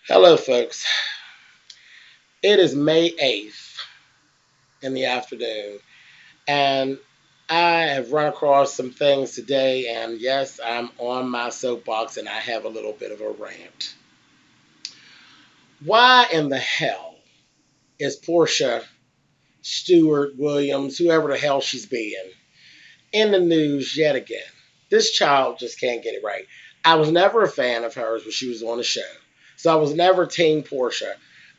Hello, folks. It is May 8th in the afternoon, and I have run across some things today, and yes, I'm on my soapbox and I have a little bit of a rant. Why in the hell is Portia Stewart Williams, whoever the hell she's being, in the news yet again? This child just can't get it right. I was never a fan of hers when she was on the show, so I was never Team Portia.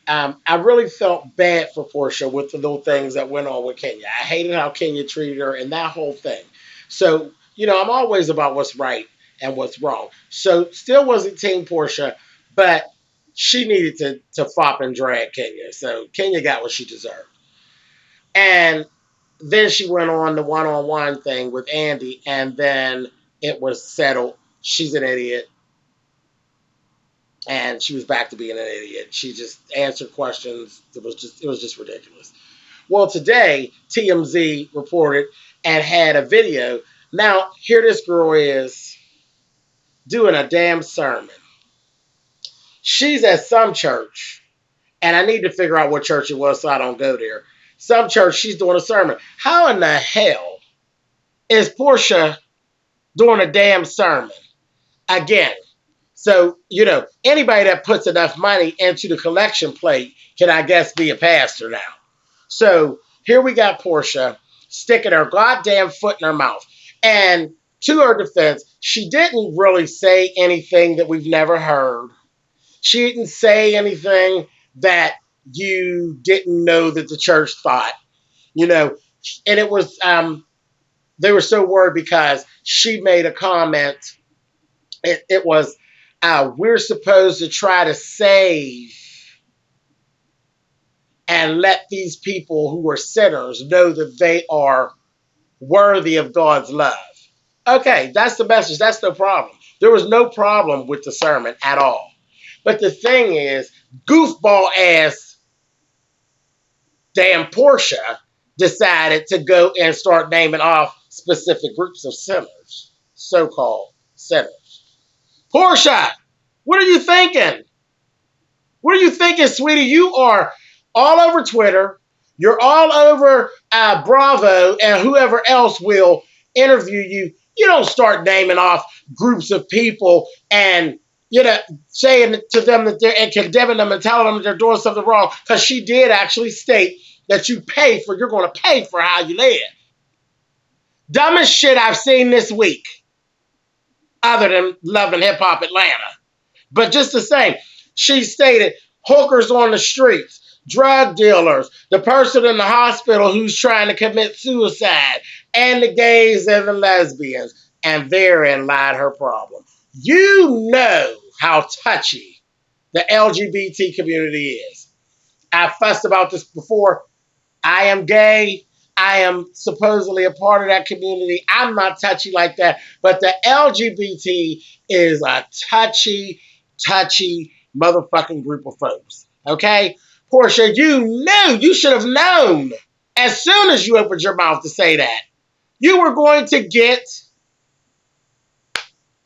I really felt bad for Portia with the little things that went on with Kenya. I hated how Kenya treated her and that whole thing. So, I'm always about what's right and what's wrong. So, still wasn't Team Portia, but she needed to fop and drag Kenya. So, Kenya got what she deserved. And then she went on the one-on-one thing with Andy, and then it was settled. She's an idiot. And she was back to being an idiot. She just answered questions. It was just ridiculous. Well, today TMZ reported and had a video. Now here this girl is doing a damn sermon. She's at some church, and I need to figure out what church it was so I don't go there. Some church, she's doing a sermon. How in the hell is Portia doing a damn sermon again? So, anybody that puts enough money into the collection plate can, I guess, be a pastor now. So here we got Portia sticking her goddamn foot in her mouth. And to her defense, she didn't really say anything that we've never heard. She didn't say anything that you didn't know that the church thought, and it was, they were so worried because she made a comment. It was, we're supposed to try to save and let these people who are sinners know that they are worthy of God's love. Okay, that's the message. That's no problem. There was no problem with the sermon at all. But the thing is, goofball ass damn Portia decided to go and start naming off specific groups of sinners, so-called sinners. Portia, what are you thinking? What are you thinking, sweetie? You are all over Twitter. You're all over Bravo and whoever else will interview you. You don't start naming off groups of people and, saying to them that they're and condemning them and telling them that they're doing something wrong, because she did actually state that you're going to pay for how you live. Dumbest shit I've seen this week, other than Love and Hip Hop Atlanta. But just the same, she stated hookers on the streets, drug dealers, the person in the hospital who's trying to commit suicide, and the gays and the lesbians. And therein lied her problem. You know how touchy the LGBT community is. I fussed about this before. I am gay. I am supposedly a part of that community. I'm not touchy like that. But the LGBT is a touchy motherfucking group of folks. Okay? Portia, you should have known as soon as you opened your mouth to say that. You were going to get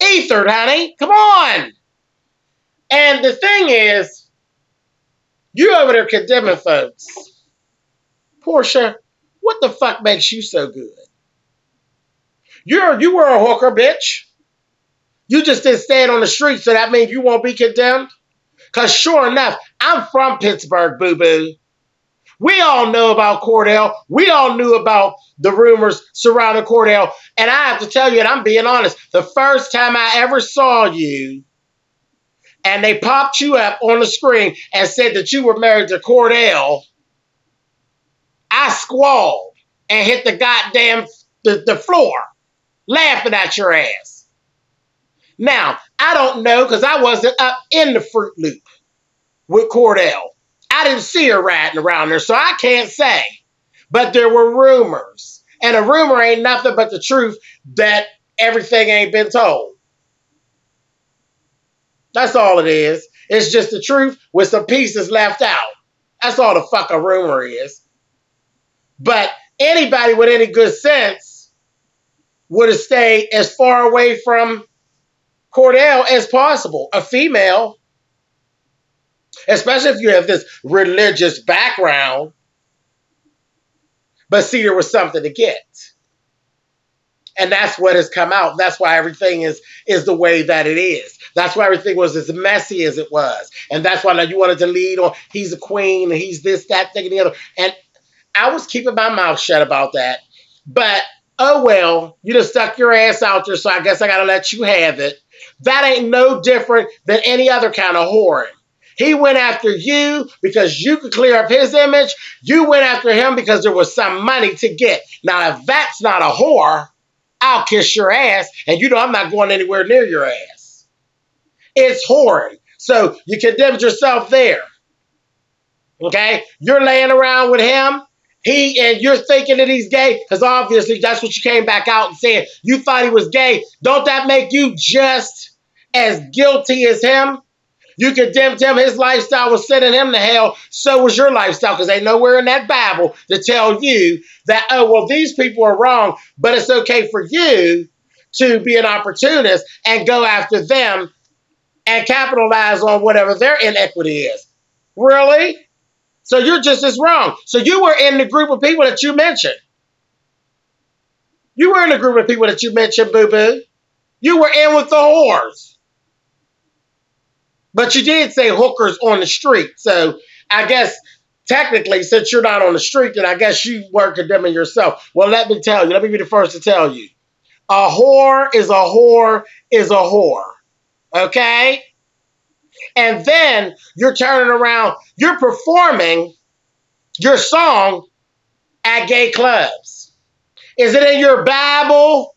ethered, honey. Come on. And the thing is, you over there condemning folks. Portia, what the fuck makes you so good? You were a hooker, bitch. You just didn't stand on the street, so that means you won't be condemned? Because sure enough, I'm from Pittsburgh, boo-boo. We all know about Cordell. We all knew about the rumors surrounding Cordell. And I have to tell you, and I'm being honest, the first time I ever saw you, and they popped you up on the screen and said that you were married to Cordell, I squalled and hit the goddamn the floor, laughing at your ass. Now, I don't know, because I wasn't up in the Fruit Loop with Cordell. I didn't see her riding around there, so I can't say. But there were rumors. And a rumor ain't nothing but the truth that everything ain't been told. That's all it is. It's just the truth with some pieces left out. That's all the fuck a rumor is. But anybody with any good sense would have stayed as far away from Cordell as possible. A female Especially if you have this religious background. But see, there was something to get. And that's what has come out. That's why everything is the way that it is. That's why everything was as messy as it was. And that's why now you wanted to lead on, he's a queen, and he's this, that, thing, and the other. And I was keeping my mouth shut about that. But, oh well, you just stuck your ass out there, so I guess I got to let you have it. That ain't no different than any other kind of whoring. He went after you because you could clear up his image. You went after him because there was some money to get. Now, if that's not a whore, I'll kiss your ass, and you know I'm not going anywhere near your ass. It's whoring. So you condemned yourself there. Okay? You're laying around with him, and you're thinking that he's gay, because obviously that's what you came back out and said. You thought he was gay. Don't that make you just as guilty as him? You condemned him. His lifestyle was sending him to hell. So was your lifestyle, because ain't nowhere in that Bible to tell you that, oh, well, these people are wrong, but it's okay for you to be an opportunist and go after them and capitalize on whatever their inequity is. Really? So you're just as wrong. So you were in the group of people that you mentioned. You were in the group of people that you mentioned, boo-boo. You were in with the whores. But you did say hookers on the street. So I guess technically, since you're not on the street, then I guess you were condemning yourself. Well, let me tell you. Let me be the first to tell you. A whore is a whore is a whore. Okay? And then you're turning around. You're performing your song at gay clubs. Is it in your Bible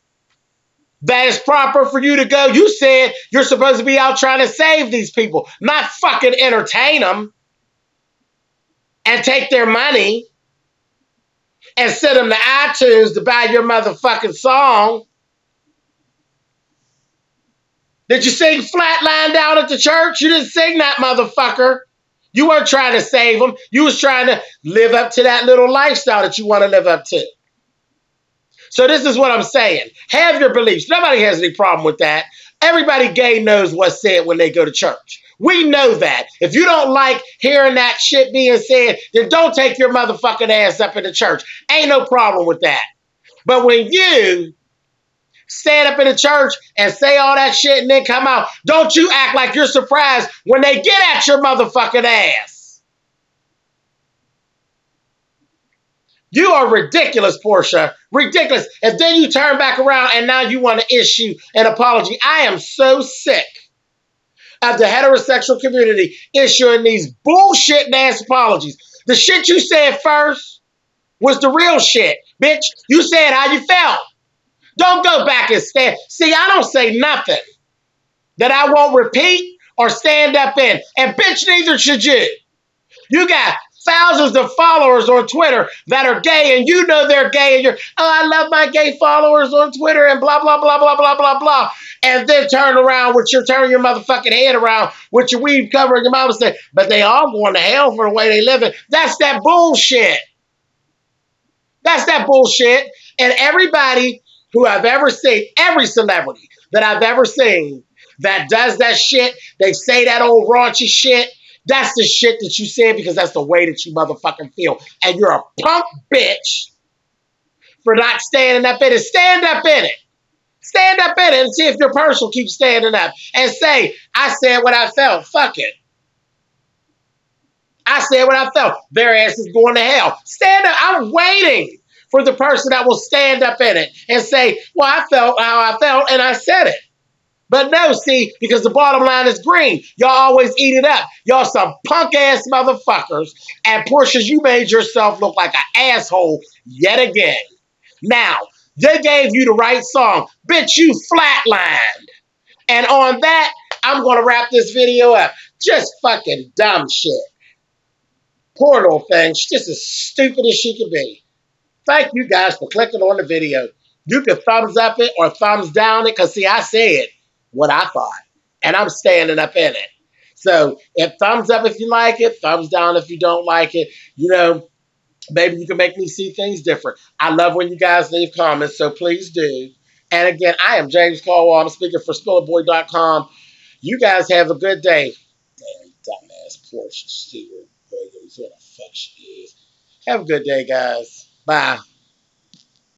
that is proper for you to go? You said you're supposed to be out trying to save these people, not fucking entertain them and take their money and send them to iTunes to buy your motherfucking song. Did you sing Flatline down at the church? You didn't sing that, motherfucker. You weren't trying to save them. You was trying to live up to that little lifestyle that you want to live up to. So this is what I'm saying. Have your beliefs. Nobody has any problem with that. Everybody gay knows what's said when they go to church. We know that. If you don't like hearing that shit being said, then don't take your motherfucking ass up in the church. Ain't no problem with that. But when you stand up in the church and say all that shit and then come out, don't you act like you're surprised when they get at your motherfucking ass. You are ridiculous, Portia. Ridiculous. And then you turn back around and now you want to issue an apology. I am so sick of the heterosexual community issuing these bullshit ass apologies. The shit you said first was the real shit. Bitch, you said how you felt. Don't go back and stand. See, I don't say nothing that I won't repeat or stand up in. And bitch, neither should you. You got thousands of followers on Twitter that are gay, and you know they're gay, and you're, oh, I love my gay followers on Twitter, and blah, blah, blah, blah, blah, blah, blah. And then turn around with turn your motherfucking head around with your weave covering your mouth and say, but they all going to hell for the way they live it. That's that bullshit. That's that bullshit. And everybody who I've ever seen, every celebrity that I've ever seen that does that shit, they say that old raunchy shit, that's the shit that you said because that's the way that you motherfucking feel. And you're a punk bitch for not standing up in it. Stand up in it. Stand up in it and see if your purse will keep standing up. And say, I said what I felt. Fuck it. I said what I felt. Their ass is going to hell. Stand up. I'm waiting for the person that will stand up in it and say, well, I felt how I felt and I said it. But no, see, because the bottom line is green. Y'all always eat it up. Y'all some punk-ass motherfuckers. And Portia, you made yourself look like an asshole yet again. Now, they gave you the right song. Bitch, you flatlined. And on that, I'm going to wrap this video up. Just fucking dumb shit. Poor little thing. She's just as stupid as she can be. Thank you guys for clicking on the video. You can thumbs up it or thumbs down it because, see, I said what I thought, and I'm standing up in it. So if thumbs up if you like it, thumbs down if you don't like it. You know, maybe you can make me see things different. I love when you guys leave comments, so please do. And again, I am James Caldwell. I'm speaking for SpillerBoy.com. You guys have a good day. Damn dumbass. That's Portia Williams. What the fuck she is. Have a good day, guys. Bye.